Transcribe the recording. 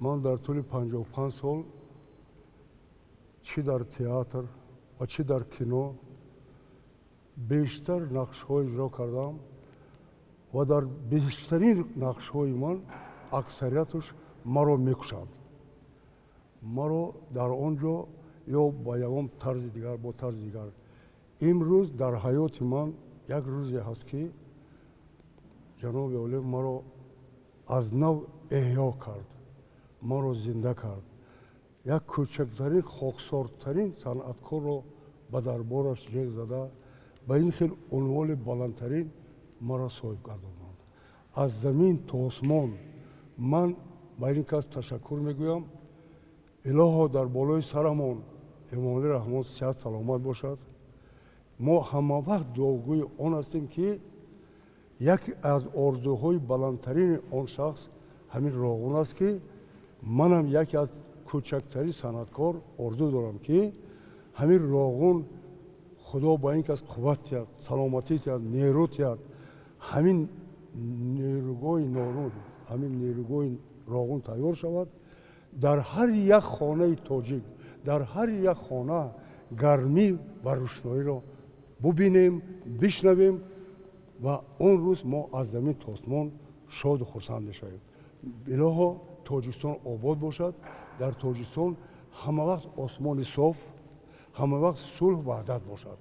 من در طول 55 سال چی در تئاتر و چی در کینو بیشتر نقش‌های اجرا کردم و در بیشترین نقش‌های من اکثریتش مرا میکشند. مرا در آنجا یا با یگان طرز دیگر با طرز دیگر. امروز در حیات من یک روزی هست که جناب عالی مرا از نو احیا کرد، مرا زنده کرد. یک کوچکترین خاکسارترین صنعتکار را به دربارش ریگ زده به این خیلی عنوان بلندترین مرا صاحب گرداند. از زمین تا آسمان من به این کس تشکر میگویم. الها در بالای سرمان امام رحمان صحت سلامت باشد. ما همه وقت دعاگوی آن هستیم که یکی از آرزوهای بلندترین آن شخص همین راغون است که منم یکی از کوچکترین صنعتکار آرزو دارم که همین راغون خدا با این کس قوت دهد، سلامتی دهد، نیرو دهد، همین نیروگاه نارون، همین نیروگاه راغون تیار شود. در هر یک خانه تاجیک، در هر یک خانه گرمی و روشنایی را ببینیم، بشنویم و اون روز ما از زمین تا آسمان شاد و خرسند میشویم. الها تاجیکستان آباد باشد. در تاجیکستان همه وقت آسمان صاف، همه وقت صلح و وحدت باشد.